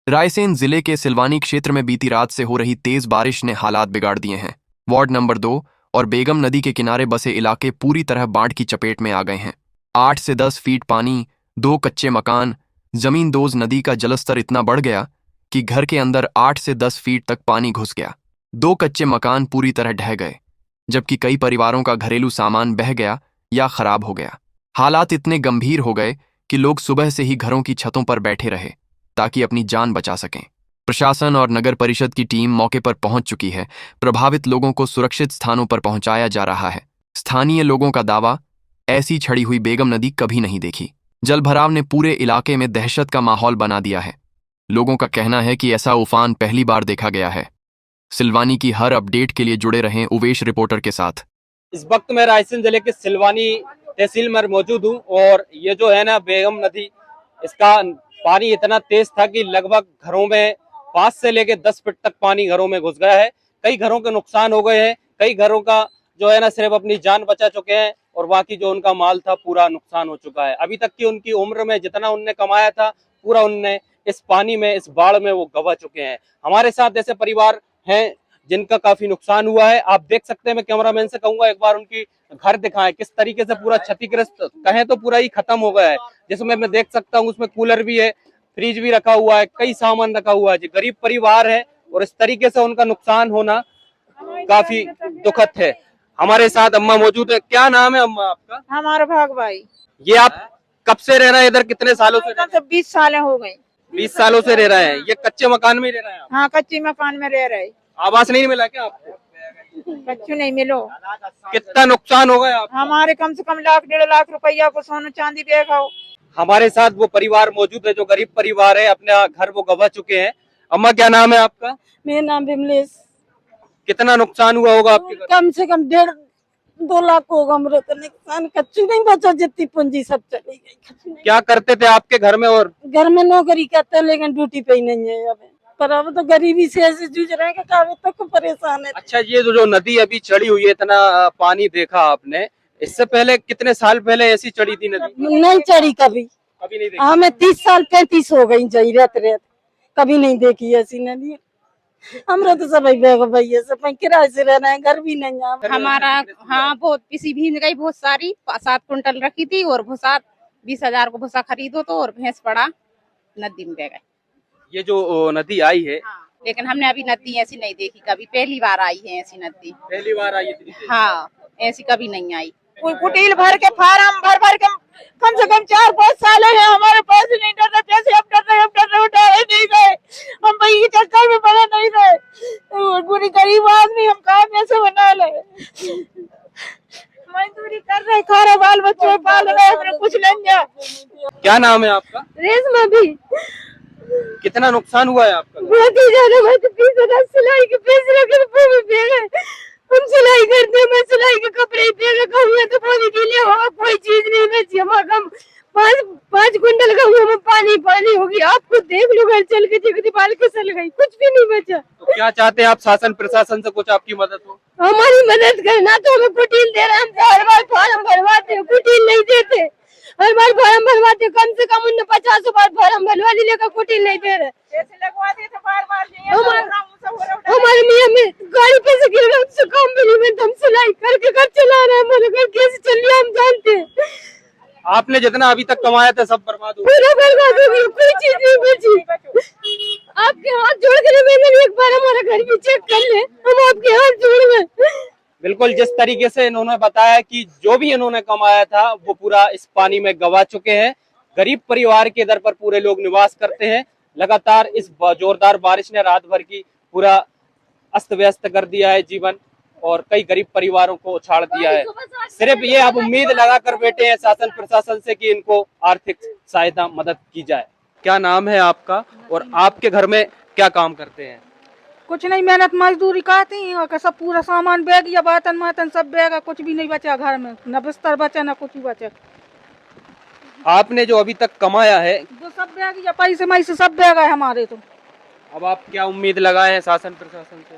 रायसेन जिले के सिलवानी क्षेत्र में बीती रात से हो रही तेज बारिश ने हालात बिगाड़ दिए हैं। वार्ड नंबर 2 और बेगम नदी के किनारे बसे इलाके पूरी तरह बाढ़ की चपेट में आ गए हैं। 8 से 10 फीट पानी, 2 कच्चे मकान, जमींदोज नदी का जलस्तर इतना बढ़ गया कि घर के अंदर 8 से 10 फीट तक पानी घुस गया। 2 कच्चे मकान पूरी तरह ढह गए, जबकि कई परिवारों का घरेलू सामान बह गया या खराब हो गया। हालात इतने गंभीर हो गए कि लोग सुबह से ही घरों की छतों पर बैठे रहे ताकि अपनी जान बचा सकें। प्रशासन और नगर परिषद की टीम मौके पर पहुंच चुकी है। प्रभावित लोगों को सुरक्षित स्थानों पर पहुंचाया जा रहा है। स्थानीय लोगों का दावा, ऐसी छड़ी हुई बेगम नदी कभी नहीं देखी। जलभराव ने पूरे इलाके में दहशत का माहौल बना दिया है। लोगों का कहना है कि ऐसा उफान पहली बार देखा गया है। सिलवानी की हर अपडेट के लिए जुड़े रहें उवेश रिपोर्टर के साथ। इस वक्त मैं रायसेन जिले के सिलवानी तहसील में मौजूद हूँ और ये जो है ना बेगम नदी, इसका पानी इतना तेज था कि लगभग घरों में 5 से लेकर 10 फीट तक पानी घरों में घुस गया है। कई घरों के नुकसान हो गए हैं, कई घरों का जो है ना सिर्फ अपनी जान बचा चुके हैं और बाकी जो उनका माल था पूरा नुकसान हो चुका है। अभी तक की उनकी उम्र में जितना उनने कमाया था पूरा उनने इस पानी में, इस बाढ़ में वो गवा चुके हैं। हमारे साथ ऐसे परिवार हैं जिनका काफी नुकसान हुआ है। आप देख सकते हैं, मैं कैमरामैन से कहूंगा एक बार उनकी घर दिखाएं, किस तरीके से पूरा क्षतिग्रस्त कहें तो पूरा ही खत्म हो गया है। जिसमें मैं देख सकता हूँ उसमें कूलर भी है, फ्रिज भी रखा हुआ है, कई सामान रखा हुआ है। जो गरीब परिवार है और इस तरीके से उनका नुकसान होना काफी दुखद है। हमारे साथ अम्मा मौजूद है। क्या नाम है अम्मा आपका? हमारा भाग भाई। ये आप कब से रह रहे हैं इधर? कितने सालों से? कम से 20 साल हो गई। 20 सालों से रह रहे हैं। ये कच्चे मकान में रह रहे हैं आप? हाँ, कच्ची मकान में रह रहे। आवास नहीं मिला क्या आपको? कच्चू नहीं मिलो। कितना नुकसान हो गया आपको? हमारे कम से कम लाख 1.5 लाख रुपया को सोना चांदी बेगा हो। हमारे साथ वो परिवार मौजूद है जो गरीब परिवार है, अपना घर वो गवा चुके हैं। अम्मा क्या नाम है आपका? मेरा नाम विमलेश। कितना नुकसान हुआ होगा आपके घर? कम से कम 1.5-2 लाख होगा मेरे तो नुकसान। कच्चू नहीं बचा, जितनी पूंजी सब चली गई। कच्चू नहीं। क्या करते थे आपके घर में? और घर में नौकरी करते हैं लेकिन ड्यूटी पे ही नहीं है अब। पर अब तो गरीबी से ऐसे जूझ रहे हैं कि काफी तक परेशान है। अच्छा, ये जो नदी अभी चढ़ी हुई है, इतना पानी देखा आपने? इससे पहले कितने साल पहले ऐसी चढ़ी थी नदी? नहीं चढ़ी कभी। कभी नहीं देखी? हमें 30 साल 35 हो गई जाई रहते रहते, कभी नहीं देखी ऐसी नदी। हमरा तो सब भैया सब किराए से रहना है, घर भी नहीं है हमारा। हाँ, बहुत पिसी भीज गई, बहुत सारी 7 कुंटल रखी थी और भूसा 20,000 को भूसा खरीदो तो, और भैंस पड़ा नदी में बह गए। ये जो नदी आई है, हाँ, लेकिन हमने अभी नदी ऐसी नहीं देखी कभी, पहली बार आई है ऐसी नदी। पहली बार आई इतनी तेज? हाँ, ऐसी कभी नहीं आई। कोई कुटील भर के फार्म भर भर के कम से कम 4-5 साल है हमारे पास नहीं डर रहे। जैसे अब डर रहे उठाए नहीं गए। हम भाई के चक्कर में पड़े नहीं रहे। पूरी गरीब आदमी हम कहाँ पैसे बना ले। मजदूरी कर रहे, खा रहे, बाल बच्चे पाल रहे, अपने कुछ नहीं है। क्या नाम है आपका? रेशमा भी। कितना नुकसान हुआ है आपका? बहुत ही ज्यादा। मैं तो 20,000 सिलाई के पैसे लगे थे, हम सिलाई करते हैं, मैं सिलाई के कपड़े दे कहूँ तो पानी के लिए हो, कोई चीज नहीं बची हमारा। 5 कुंटल का हुआ में पानी हो गया। आपको देख लो, घर चल के देखती बाल के चल गई, कुछ भी नहीं बचा। तो क्या चाहते हैं आप शासन प्रशासन से कुछ आपकी मदद हो? हमारी मदद करना तो हमें कुटील दे रहे हैं। हम हर बार फॉर्म भरवाते हैं, कुटील नहीं देते। हर बार फॉर्म भरवाते, कम से कम उन्हें 50 बार फॉर्म भरवा ली, लेकर कुटील नहीं दे रहे। हमारे मियाँ में गाड़ी पे से गिर रहा, उससे काम भी नहीं मिलता। हम सिलाई करके घर चला रहे हैं, हमारे घर कैसे चल रहा है हम जानते हैं। आपने जितना अभी तक कमाया था सब बर्बाद हो गया? पूरा बर्बाद हो गया, कोई चीज नहीं बची। आपके हाथ जोड़ कर मैंने एक बार हमारा घर भी चेक कर ले, हम आपके हाथ जोड़ गए। बिल्कुल, जिस तरीके से इन्होंने बताया कि जो भी इन्होंने कमाया था वो पूरा इस पानी में गवा चुके हैं। गरीब परिवार के दर पर पूरे लोग निवास करते हैं। लगातार इस जोरदार बारिश ने रात भर की पूरा अस्त व्यस्त कर दिया है जीवन, और कई गरीब परिवारों को उछाड़ दिया है। सिर्फ ये अब उम्मीद लगा कर बैठे हैं शासन प्रशासन से कि इनको आर्थिक सहायता मदद की जाए। क्या नाम है आपका और आपके घर में क्या काम करते हैं? कुछ नहीं, मेहनत मजदूरी करती हैं। सब पूरा सामान बैग या बर्तन मातन सब बैग, कुछ भी नहीं बचा घर में, न बिस्तर बचा न कुछ बचा। आपने जो अभी तक कमाया है जो सब बैग या पैसे सब बैग है हमारे। तो अब आप क्या उम्मीद लगाए हैं शासन प्रशासन से?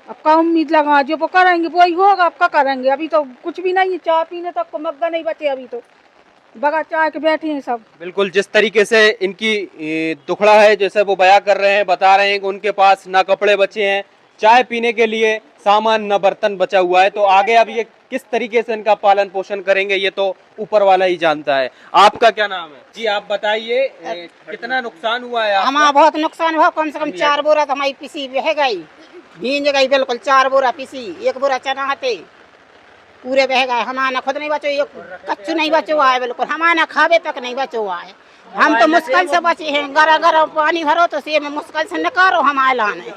अब क्या उम्मीद लगा, जो वो करेंगे वही होगा। अब क्या करेंगे, अभी तो कुछ भी नहीं है। चाय पीने तक को मग्गा नहीं बचे अभी तो। बगैर चाय के बैठी हैं सब। बिल्कुल, जिस तरीके से इनकी दुखड़ा है, जैसे वो बयां कर रहे हैं, बता रहे हैं कि उनके पास ना कपड़े बचे हैं, चाय पीने के लिए सामान, ना बर्तन बचा हुआ है। तो आगे अब ये किस तरीके से इनका पालन पोषण करेंगे, ये तो ऊपर वाला ही जानता है। आपका क्या नाम है जी? आप बताइए कितना नुकसान हुआ है आपका? हमारा बहुत नुकसान हुआ, कम से कम 4 बोरा तो हमारी पीसी बह गई, भींज गई बिल्कुल। 4 बोरा पीसी, 1 बोरा चना हते पूरे बह गए। हमारा खुद नहीं बचो, एक कच्चू नहीं बचो हुआ है, बिल्कुल हमारा खावे तक नहीं बचो हुआ है। हम तो मुश्किल से बचे हैं, गरम गरम पानी भरो तो से में मुश्किल से निकालो हमारे लाने,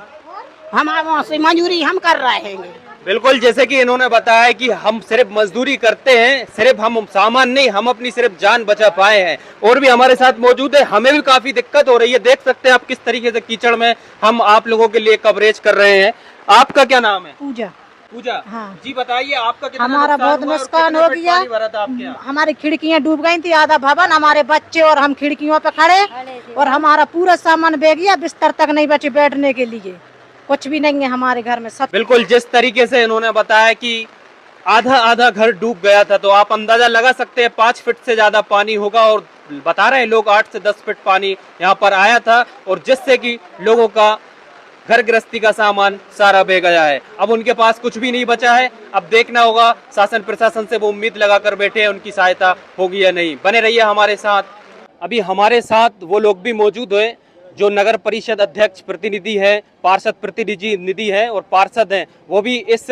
हमारे मजदूरी हम कर रहे हैं। बिल्कुल, जैसे कि इन्होंने बताया कि हम सिर्फ मजदूरी करते हैं, सिर्फ हम सामान नहीं, हम अपनी सिर्फ जान बचा पाए हैं। और भी हमारे साथ मौजूद है, हमें भी काफी दिक्कत हो रही है। देख सकते हैं आप किस तरीके से कीचड़ में हम आप लोगों के लिए कवरेज कर रहे हैं। आपका क्या नाम है? पूजा। पूजा, हाँ। जी बताइए आपका कितना हमारा बहुत हुआ और नुकसान कितने हो फीट गया। पानी भरा था आपके यहाँ? हमारी खिड़कियां डूब गई थी, आधा भवन, हमारे बच्चे और हम खिड़कियों पे खड़े, और हमारा पूरा सामान बह गया, बिस्तर तक नहीं बचे बैठने के लिए, कुछ भी नहीं है हमारे घर में सब। बिल्कुल, जिस तरीके से इन्होंने बताया कि आधा आधा घर डूब गया था, तो आप अंदाजा लगा सकते हैं 5 फीट से ज्यादा पानी होगा। और बता रहे हैं लोग 8 से 10 फीट पानी यहाँ पर आया था, और जिससे कि लोगों का घर गृहस्थी का सामान सारा बह गया है। अब उनके पास कुछ भी नहीं बचा है। अब देखना होगा, शासन प्रशासन से वो उम्मीद लगाकर बैठे हैं, उनकी सहायता होगी या नहीं। बने रहिए हमारे साथ। अभी हमारे साथ वो लोग भी मौजूद हैं जो नगर परिषद अध्यक्ष प्रतिनिधि है, पार्षद प्रतिनिधि है और पार्षद हैं। वो भी इस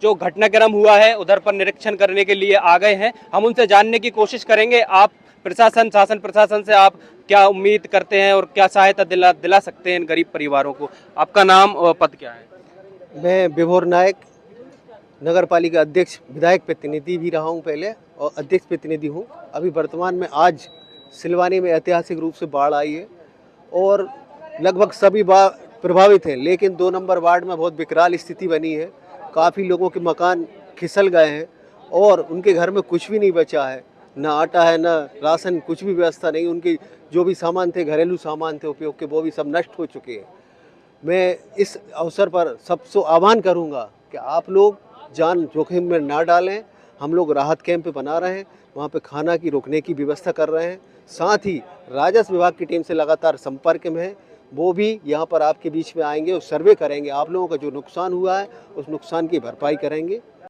जो घटनाक्रम हुआ है उधर पर निरीक्षण करने के लिए आ गए हैं। हम उनसे जानने की कोशिश करेंगे, आप प्रशासन, शासन प्रशासन से आप क्या उम्मीद करते हैं और क्या सहायता दिला सकते हैं इन गरीब परिवारों को। आपका नाम और पद क्या है? मैं विभोर नायक, नगर पालिका अध्यक्ष, विधायक प्रतिनिधि भी रहा हूं पहले और अध्यक्ष प्रतिनिधि हूं। अभी वर्तमान में आज सिलवानी में ऐतिहासिक रूप से बाढ़ आई है और लगभग सभी प्रभावित हैं, लेकिन 2 नंबर वार्ड में बहुत विकराल स्थिति बनी है। काफ़ी लोगों के मकान खिसल गए हैं और उनके घर में कुछ भी नहीं बचा है, ना आटा है, ना राशन, कुछ भी व्यवस्था नहीं। उनके जो भी सामान थे, घरेलू सामान थे उपयोग के, वो भी सब नष्ट हो चुके हैं। मैं इस अवसर पर सबसे आह्वान करूंगा कि आप लोग जान जोखिम में ना डालें। हम लोग राहत कैंप बना रहे हैं, वहाँ पे खाना की रुकने की व्यवस्था कर रहे हैं। साथ ही राजस्व विभाग की टीम से लगातार संपर्क में है, वो भी यहाँ पर आपके बीच में आएंगे और सर्वे करेंगे। आप लोगों का जो नुकसान हुआ है उस नुकसान की भरपाई करेंगे।